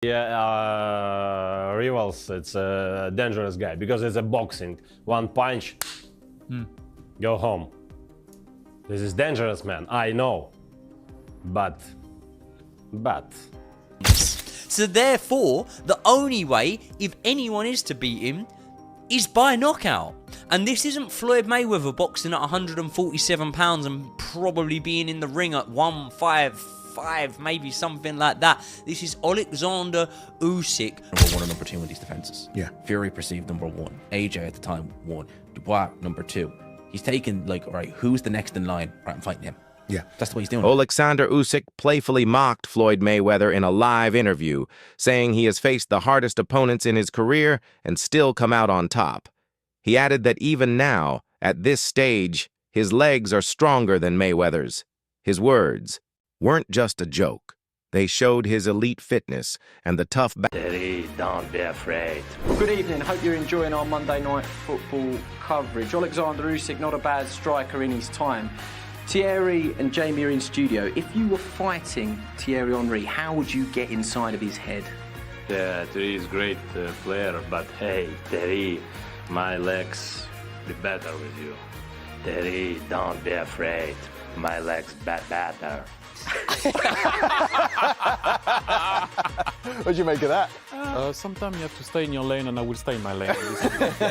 Yeah, rivals, it's a dangerous guy because it's a boxing. One punch, go home. This is dangerous, man. I know, but. So therefore, the only way, if anyone is to beat him, is by knockout. And this isn't Floyd Mayweather boxing at 147 pounds and probably being in the ring at 155, maybe something like that. This is Oleksandr Usyk. Number 1 and number 2 in these defenses. Yeah. Fury perceived number 1. AJ at the time 1. Dubois number 2. He's taken, like, all right, who's the next in line? All right, I'm fighting him. Yeah. That's the way he's doing it. Oleksandr Usyk playfully mocked Floyd Mayweather in a live interview, saying he has faced the hardest opponents in his career and still come out on top. He added that even now, at this stage, his legs are stronger than Mayweather's. His words weren't just a joke. They showed his elite fitness and the tough Don't be afraid. Good evening, hope you're enjoying our Monday night football coverage. Oleksandr Usyk, not a bad striker in his time. Thierry and Jamie are in studio. If you were fighting Thierry Henry, how would you get inside of his head? Yeah, Terry is great player, but hey, Terry, my legs be better with you. Terry, don't be afraid. My legs better. What'd you make of that? Sometimes you have to stay in your lane, and I will stay in my lane.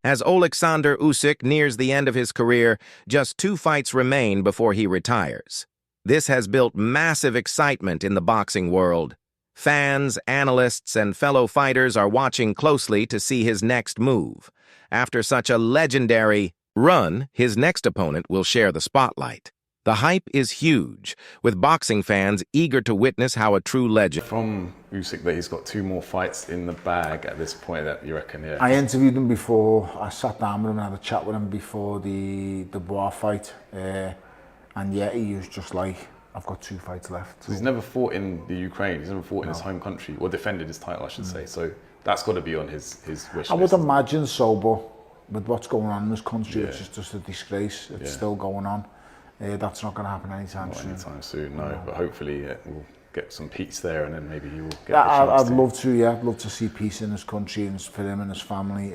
As Oleksandr Usyk nears the end of his career, just 2 fights remain before he retires. This has built massive excitement in the boxing world. Fans, analysts, and fellow fighters are watching closely to see his next move. After such a legendary run, his next opponent will share the spotlight. The hype is huge, with boxing fans eager to witness how a true legend. From Usyk that he's got 2 more fights in the bag at this point, that you reckon, yeah? I interviewed him before. I sat down with him and had a chat with him before the Dubois fight. And yeah, he was just like, I've got 2 fights left. So he's never fought in the Ukraine, he's never fought in his home country, or defended his title, I should say. So that's got to be on his wish list. I would imagine so, but with what's going on in this country, Yeah. which is just a disgrace, it's Yeah. still going on. That's not going to happen anytime soon. Anytime soon, no. But hopefully we'll get some peace there, and then maybe he will get Yeah, the chance I'd to. love to, yeah. I'd love to see peace in his country and for him and his family.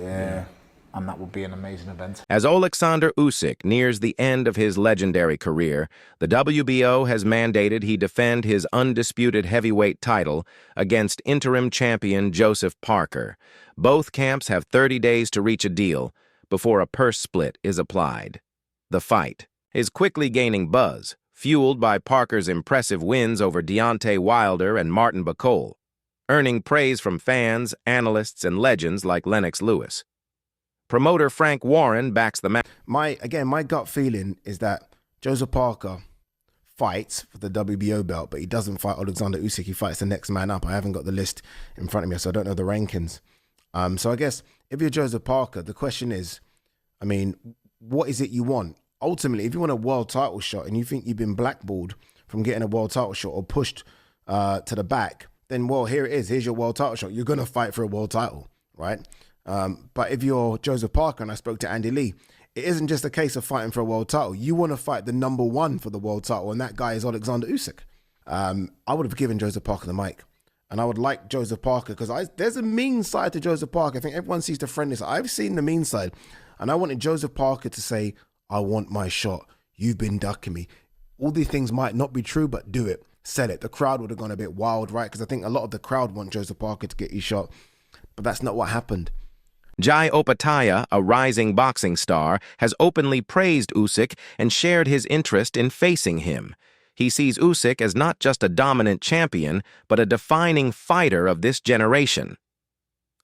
And that would be an amazing event. As Oleksandr Usyk nears the end of his legendary career, the WBO has mandated he defend his undisputed heavyweight title against interim champion Joseph Parker. Both camps have 30 days to reach a deal before a purse split is applied. The fight is quickly gaining buzz, fueled by Parker's impressive wins over Deontay Wilder and Martin Bacol, earning praise from fans, analysts, and legends like Lennox Lewis. Promoter Frank Warren backs the match. My gut feeling is that Joseph Parker fights for the WBO belt, but he doesn't fight Oleksandr Usyk. He fights the next man up. I haven't got the list in front of me, so I don't know the rankings. So I guess if you're Joseph Parker, the question is, I mean, what is it you want? Ultimately, if you want a world title shot and you think you've been blackballed from getting a world title shot or pushed to the back, then, well, here it is. Here's your world title shot. You're going to fight for a world title, right? But if you're Joseph Parker, and I spoke to Andy Lee, it isn't just a case of fighting for a world title. You want to fight the number 1 for the world title, and that guy is Oleksandr Usyk. I would have given Joseph Parker the mic. And I would like Joseph Parker, because there's a mean side to Joseph Parker. I think everyone sees the friendly side. I've seen the mean side. And I wanted Joseph Parker to say, I want my shot. You've been ducking me. All these things might not be true, but do it. Sell it. The crowd would have gone a bit wild, right? Because I think a lot of the crowd want Joseph Parker to get his shot. But that's not what happened. Jai Opetaia, a rising boxing star, has openly praised Usyk and shared his interest in facing him. He sees Usyk as not just a dominant champion, but a defining fighter of this generation.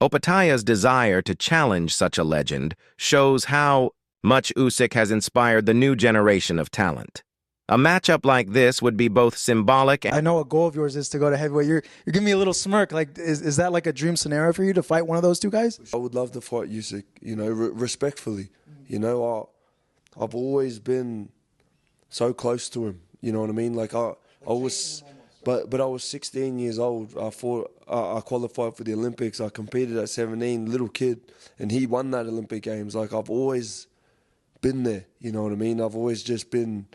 Opetaia's desire to challenge such a legend shows how much Usyk has inspired the new generation of talent. A matchup like this would be both symbolic and... I know a goal of yours is to go to heavyweight. You're giving me a little smirk. Like, is that like a dream scenario for you to fight one of those 2 guys? I would love to fight Usyk, you know, respectfully. You know, I've always been so close to him. You know what I mean? Like I was, but I was 16 years old. I qualified for the Olympics. I competed at 17, little kid, and he won that Olympic Games. Like I've always been there. You know what I mean? I've always just been.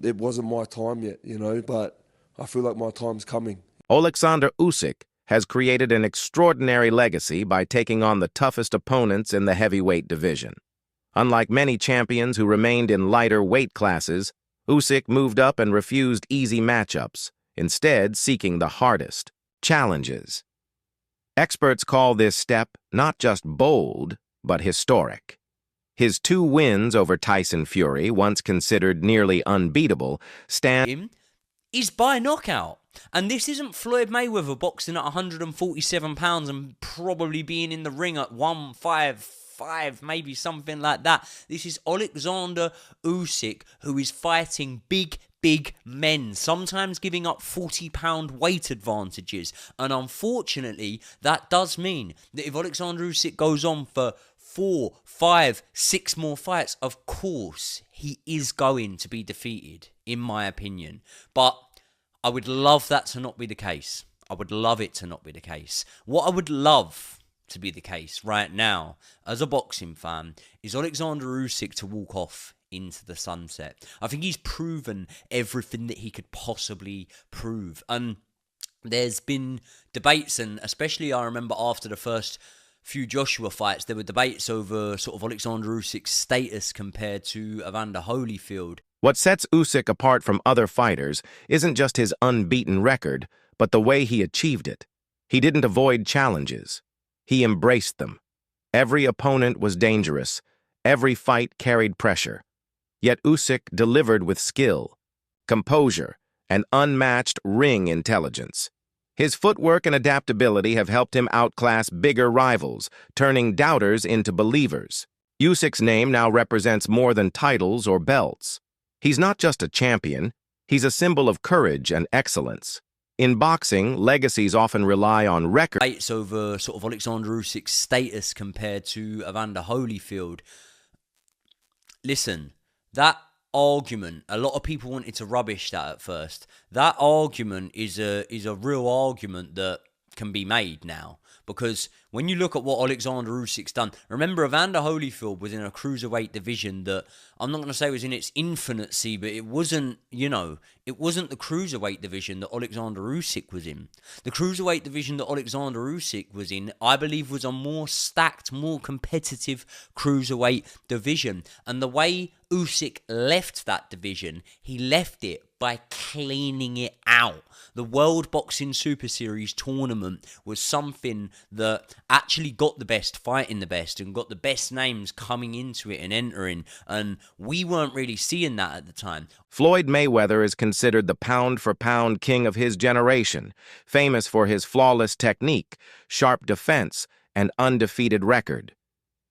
It wasn't my time yet, you know, but I feel like my time's coming. Oleksandr Usyk has created an extraordinary legacy by taking on the toughest opponents in the heavyweight division. Unlike many champions who remained in lighter weight classes, Usyk moved up and refused easy matchups, instead seeking the hardest challenges. Experts call this step not just bold, but historic. His 2 wins over Tyson Fury, once considered nearly unbeatable, stand is by knockout. And this isn't Floyd Mayweather boxing at 147 pounds and probably being in the ring at 155, maybe something like that. This is Oleksandr Usyk, who is fighting big men, sometimes giving up 40-pound weight advantages. And unfortunately, that does mean that if Oleksandr Usyk goes on for 4, 5, 6 more fights, of course, he is going to be defeated, in my opinion. But I would love that to not be the case. I would love it to not be the case. What I would love to be the case right now, as a boxing fan, is Oleksandr Usyk to walk off into the sunset. I think he's proven everything that he could possibly prove. And there's been debates, and especially I remember after the first few Joshua fights, there were debates over sort of Oleksandr Usyk's status compared to Evander Holyfield. What sets Usyk apart from other fighters isn't just his unbeaten record, but the way he achieved it. He didn't avoid challenges. He embraced them. Every opponent was dangerous. Every fight carried pressure. Yet Usyk delivered with skill, composure, and unmatched ring intelligence. His footwork and adaptability have helped him outclass bigger rivals, turning doubters into believers. Usyk's name now represents more than titles or belts. He's not just a champion, he's a symbol of courage and excellence. In boxing, legacies often rely on record. It's over sort of Oleksandr Usyk's status compared to Evander Holyfield. Listen, that argument, a lot of people wanted to rubbish that at first. That argument is a real argument that can be made now. Because when you look at what Oleksandr Usyk's done, remember Evander Holyfield was in a cruiserweight division that, I'm not going to say was in its infancy, but it wasn't, it wasn't the cruiserweight division that Oleksandr Usyk was in. The cruiserweight division that Oleksandr Usyk was in, I believe, was a more stacked, more competitive cruiserweight division. And the way Usyk left that division, he left it by cleaning it out. The World Boxing Super Series tournament was something that actually got the best fighting the best and got the best names coming into it and entering, and we weren't really seeing that at the time. Floyd Mayweather is considered the pound-for-pound king of his generation, famous for his flawless technique, sharp defense, and undefeated record.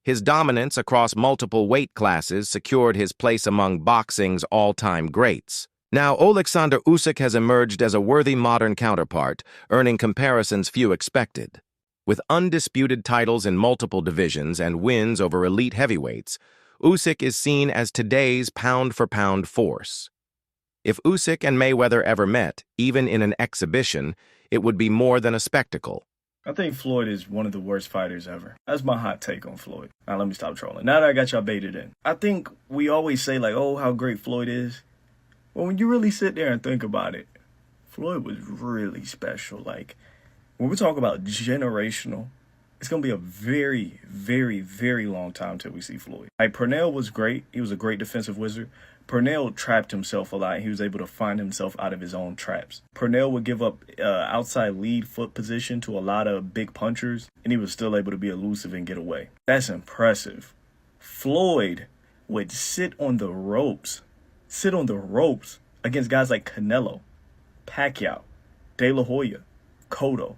His dominance across multiple weight classes secured his place among boxing's all-time greats. Now, Oleksandr Usyk has emerged as a worthy modern counterpart, earning comparisons few expected. With undisputed titles in multiple divisions and wins over elite heavyweights, Usyk is seen as today's pound-for-pound force. If Usyk and Mayweather ever met, even in an exhibition, it would be more than a spectacle. I think Floyd is one of the worst fighters ever. That's my hot take on Floyd. Now, let me stop trolling. Now that I got y'all baited in. I think we always say, like, oh, how great Floyd is. Well, when you really sit there and think about it, Floyd was really special. Like, when we talk about generational, it's going to be a very, very, very long time till we see Floyd. Like, Pernell was great. He was a great defensive wizard. Pernell trapped himself a lot. He was able to find himself out of his own traps. Pernell would give up outside lead foot position to a lot of big punchers, and he was still able to be elusive and get away. That's impressive. Floyd would sit on the ropes against guys like Canelo, Pacquiao, De La Hoya, Cotto,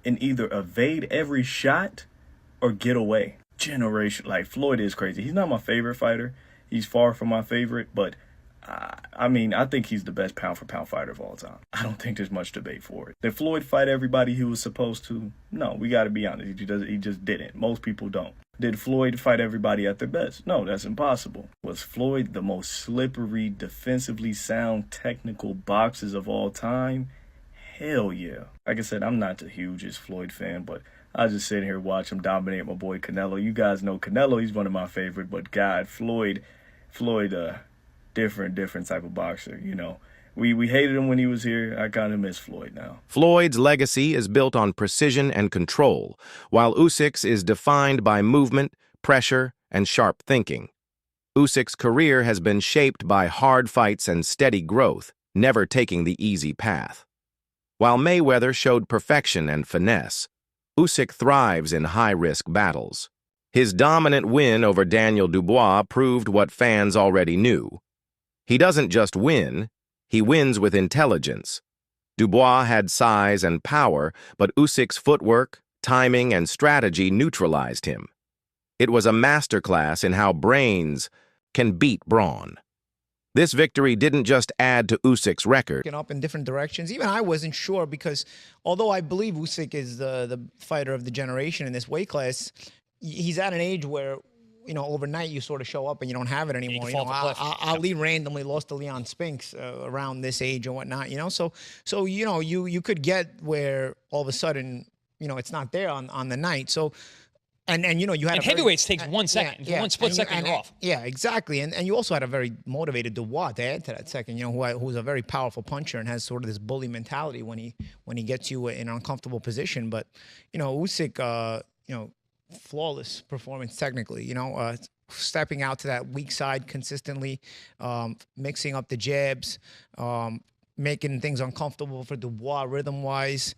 and either evade every shot or get away. Generation, like, Floyd is crazy. He's not my favorite fighter. He's far from my favorite, but I think he's the best pound-for-pound fighter of all time. I don't think there's much debate for it. Did Floyd fight everybody he was supposed to? No, we got to be honest. He just didn't. Most people don't. Did Floyd fight everybody at their best? No, that's impossible. Was Floyd the most slippery, defensively sound, technical boxers of all time? Hell yeah. Like I said, I'm not the hugest Floyd fan, but I just sit here watch him dominate my boy Canelo. You guys know Canelo, he's one of my favorite, but God, Floyd, different type of boxer, We hated him when he was here. I kind of miss Floyd now. Floyd's legacy is built on precision and control, while Usyk's is defined by movement, pressure, and sharp thinking. Usyk's career has been shaped by hard fights and steady growth, never taking the easy path. While Mayweather showed perfection and finesse, Usyk thrives in high-risk battles. His dominant win over Daniel Dubois proved what fans already knew. He doesn't just win, he wins with intelligence. Dubois had size and power, but Usyk's footwork, timing, and strategy neutralized him. It was a masterclass in how brains can beat brawn. This victory didn't just add to Usyk's record. Up in different directions. Even I wasn't sure because although I believe Usyk is the fighter of the generation in this weight class, he's at an age where, you know, overnight you sort of show up and you don't have it anymore. You know, Ali randomly lost to Leon Spinks around this age and whatnot, you know. So you know, you could get where all of a sudden, you know, it's not there on the night. So and you know, you had and heavyweights takes 1 second. Yeah, one split second, you're off. Yeah, exactly. And you also had a very motivated Dubois to add to that second, you know, who's a very powerful puncher and has sort of this bully mentality when he gets you in an uncomfortable position. But, you know, Usyk, you know, flawless performance technically, you know, stepping out to that weak side consistently, mixing up the jabs, making things uncomfortable for Dubois rhythm-wise.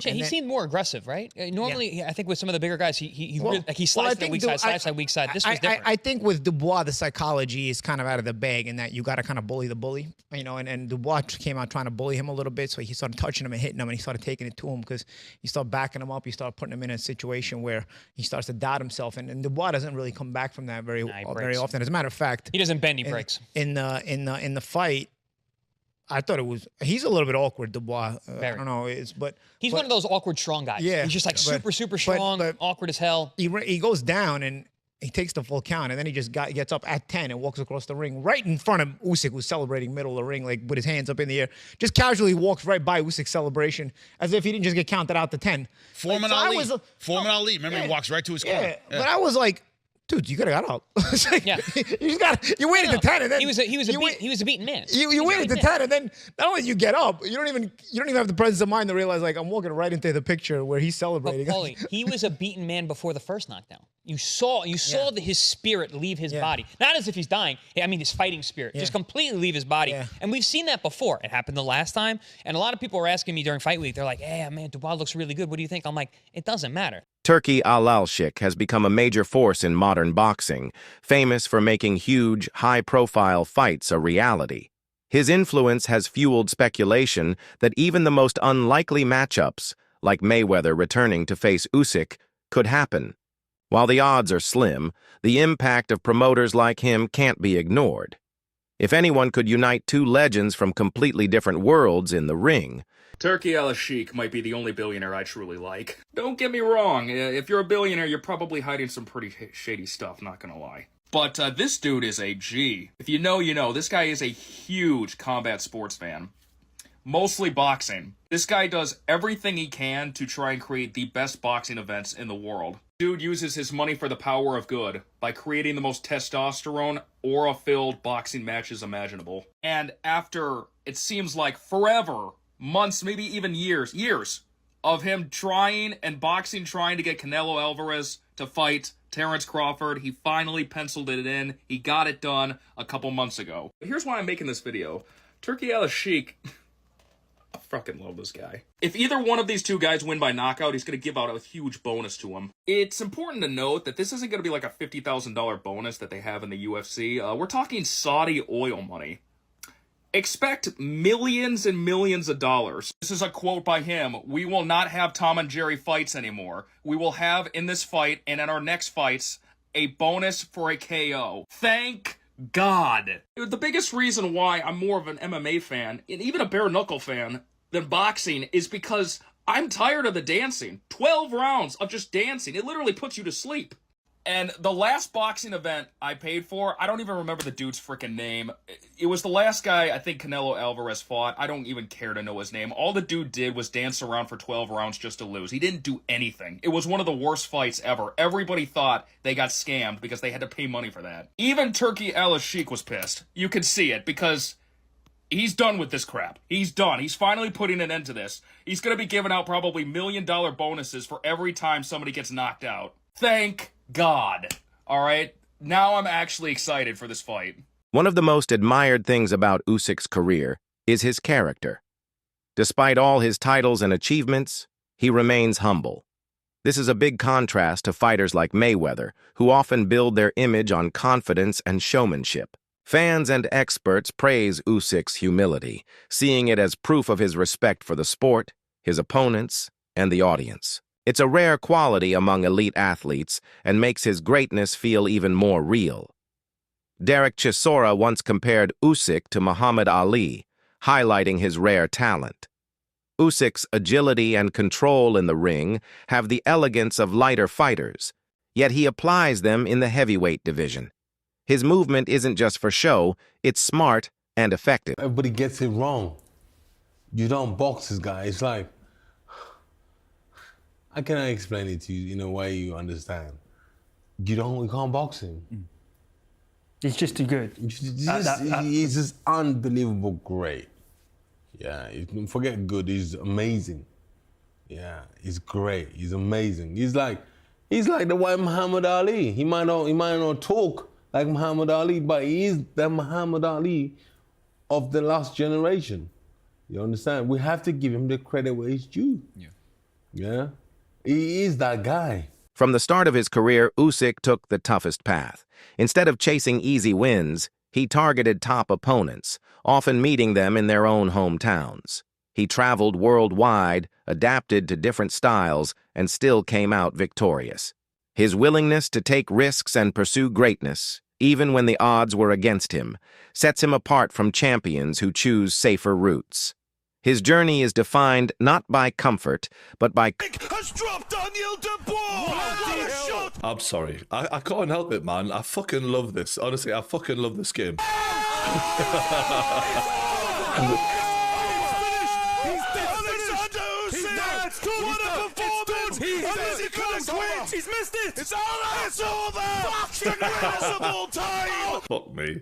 He seemed more aggressive, right? Normally, I think with some of the bigger guys, he slides to the weak side, slides to the weak side. This was different. I think with Dubois, the psychology is kind of out of the bag in that you got to kind of bully the bully, you know, and Dubois came out trying to bully him a little bit, so he started touching him and hitting him, and he started taking it to him because you start backing him up, you start putting him in a situation where he starts to doubt himself, and Dubois doesn't really come back from that very often. As a matter of fact, he doesn't bend, he breaks. In the fight, I thought he's a little bit awkward, Dubois. I don't know, but he's one of those awkward strong guys. Yeah, he's just like super strong, awkward as hell. He goes down and he takes the full count, and then he just gets up at 10 and walks across the ring right in front of Usyk, who's celebrating middle of the ring, like with his hands up in the air. Just casually walks right by Usyk's celebration as if he didn't just get counted out to 10. Foreman Ali. Remember, he walks right to his corner. Yeah, but I was like, dude, you could have got up. Like, you waited to 10, and then he was a beaten man. You waited to 10, and then not only you get up, you don't even have the presence of mind to realize like I'm walking right into the picture where he's celebrating. But Paulie, he was a beaten man before the first knockdown. You saw his spirit leave his body. Not as if he's dying. I mean, his fighting spirit just completely leave his body. Yeah. And we've seen that before. It happened the last time. And a lot of people were asking me during fight week. They're like, "Hey, man, Dubois looks really good. What do you think?" I'm like, it doesn't matter. Turki Al-Alshik has become a major force in modern boxing, famous for making huge, high-profile fights a reality. His influence has fueled speculation that even the most unlikely matchups, like Mayweather returning to face Usyk, could happen. While the odds are slim, the impact of promoters like him can't be ignored. If anyone could unite two legends from completely different worlds in the ring, Turki Usyk might be the only billionaire I truly like. Don't get me wrong, if you're a billionaire, you're probably hiding some pretty shady stuff, not gonna lie. But this dude is a G. If you know, you know. This guy is a huge combat sports fan. Mostly boxing. This guy does everything he can to try and create the best boxing events in the world. Dude uses his money for the power of good by creating the most testosterone, aura-filled boxing matches imaginable. And after, it seems like forever, months, maybe even years of him trying to get Canelo Alvarez to fight Terence Crawford, he finally penciled it in. He got it done a couple months ago. Here's why I'm making this video. Turki Usyk, I fucking love this guy. If either one of these two guys win by knockout, he's going to give out a huge bonus to him. It's important to note that this isn't going to be like a $50,000 bonus that they have in the UFC. We're talking Saudi oil money. Expect millions and millions of dollars. This is a quote by him. "We will not have Tom and Jerry fights anymore. We will have in this fight and in our next fights a bonus for a KO." Thank God. The biggest reason why I'm more of an MMA fan, and even a bare knuckle fan, than boxing is because I'm tired of the dancing. 12 rounds of just dancing. It literally puts you to sleep. And the last boxing event I paid for, I don't even remember the dude's freaking name. It was the last guy I think Canelo Alvarez fought. I don't even care to know his name. All the dude did was dance around for 12 rounds just to lose. He didn't do anything. It was one of the worst fights ever. Everybody thought they got scammed because they had to pay money for that. Even Turki Usyk was pissed. You could see it because He's done with this crap. He's done. He's finally putting an end to this. He's going to be giving out probably $1 million bonuses for every time somebody gets knocked out. Thank God. All right? Now I'm actually excited for this fight. One of the most admired things about Usyk's career is his character. Despite all his titles and achievements, he remains humble. This is a big contrast to fighters like Mayweather, who often build their image on confidence and showmanship. Fans and experts praise Usyk's humility, seeing it as proof of his respect for the sport, his opponents, and the audience. It's a rare quality among elite athletes and makes his greatness feel even more real. Derek Chisora once compared Usyk to Muhammad Ali, highlighting his rare talent. Usyk's agility and control in the ring have the elegance of lighter fighters, yet he applies them in the heavyweight division. His movement isn't just for show, it's smart and effective. Everybody gets it wrong. You don't box this guy. It's like, how can I explain it to you in a way you understand? You can't box him. He's just too good. He's just unbelievable great. Yeah, you forget good, he's amazing. Yeah, he's great, he's amazing. He's like the white Muhammad Ali. He might not talk like Muhammad Ali, but he is the Muhammad Ali of the last generation. You understand? We have to give him the credit where it's due. Yeah, he is that guy. From the start of his career, Usyk took the toughest path. Instead of chasing easy wins, he targeted top opponents, often meeting them in their own hometowns. He traveled worldwide, adapted to different styles, and still came out victorious. His willingness to take risks and pursue greatness, even when the odds were against him, sets him apart from champions who choose safer routes. His journey is defined not by comfort, but by... I'm sorry. I can't help it, man. I fucking love this. Honestly, I fucking love this game. He's missed it! It's over! It's over! The greatest of all time! Fuck me.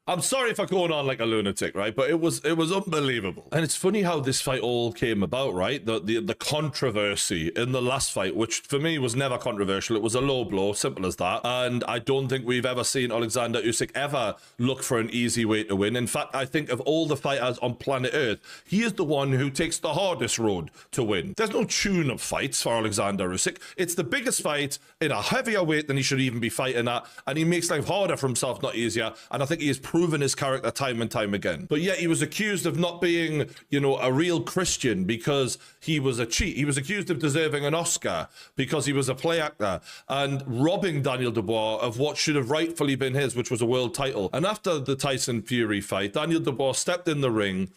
I'm sorry for going on like a lunatic, right? But it was unbelievable. And it's funny how this fight all came about, right? The controversy in the last fight, which for me was never controversial. It was a low blow, simple as that. And I don't think we've ever seen Oleksandr Usyk ever look for an easy way to win. In fact, I think of all the fighters on planet Earth, he is the one who takes the hardest road to win. There's no tune-up fights for Oleksandr Usyk. It's the biggest fight in a heavier weight than he should even be fighting at, and he makes life harder for himself, not easier. And I think he has proven his character time and time again. But yet he was accused of not being, a real Christian because he was a cheat. He was accused of deserving an Oscar because he was a play actor and robbing Daniel Dubois of what should have rightfully been his, which was a world title. And after the Tyson Fury fight, Daniel Dubois stepped in the ring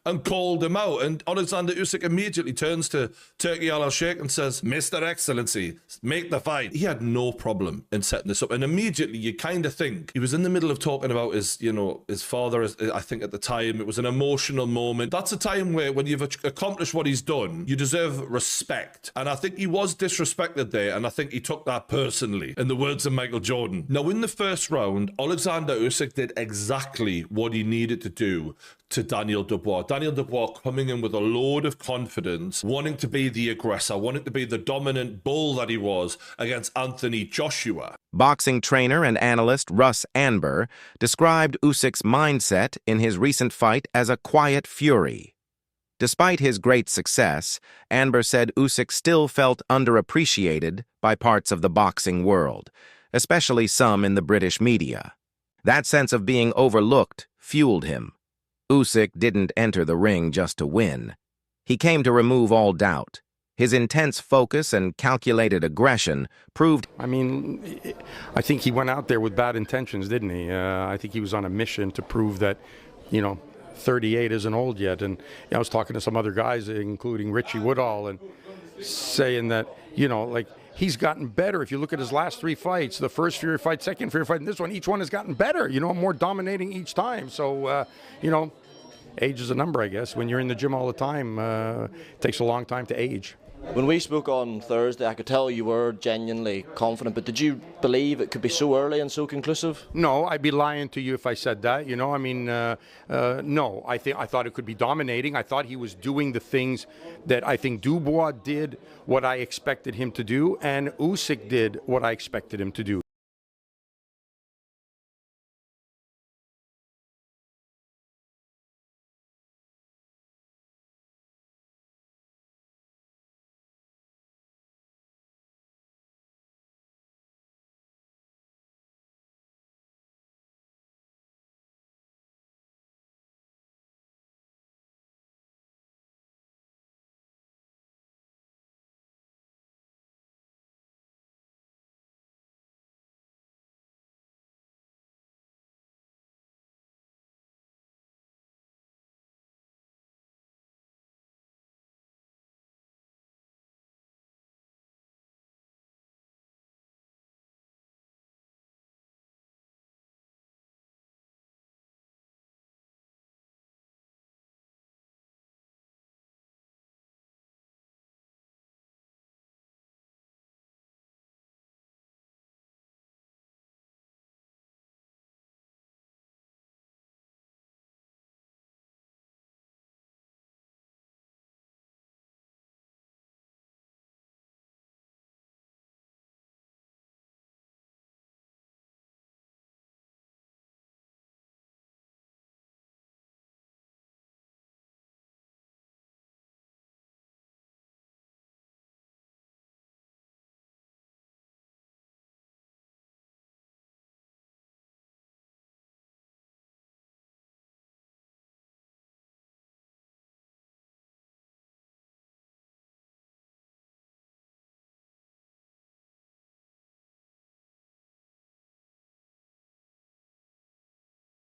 and called him out. And Oleksandr Usyk immediately turns to Turki Al-Sheikh and says, Mr. Excellency, make the fight. He had no problem in setting this up. And immediately you kind of think he was in the middle of talking about his father, I think at the time. It was an emotional moment. That's a time where when you've accomplished what he's done, you deserve respect. And I think he was disrespected there. And I think he took that personally, in the words of Michael Jordan. Now, in the first round, Oleksandr Usyk did exactly what he needed to do to Daniel Dubois. Daniel Dubois coming in with a load of confidence, wanting to be the aggressor, wanting to be the dominant bull that he was against Anthony Joshua. Boxing trainer and analyst Russ Anber described Usyk's mindset in his recent fight as a quiet fury. Despite his great success, Anber said Usyk still felt underappreciated by parts of the boxing world, especially some in the British media. That sense of being overlooked fueled him. Usyk didn't enter the ring just to win. He came to remove all doubt. His intense focus and calculated aggression proved... I think he went out there with bad intentions, didn't he? I think he was on a mission to prove that, 38 isn't old yet. And I was talking to some other guys, including Richie Woodall, and saying that, he's gotten better. If you look at his last 3 fights, the first Fury fight, second Fury fight, and this one, each one has gotten better, more dominating each time. So, age is a number, I guess. When you're in the gym all the time, it takes a long time to age. When we spoke on Thursday, I could tell you were genuinely confident, but did you believe it could be so early and so conclusive? No, I'd be lying to you if I said that. You know, I mean, no. I thought it could be dominating. I thought he was doing the things that I think Dubois did what I expected him to do, and Usyk did what I expected him to do.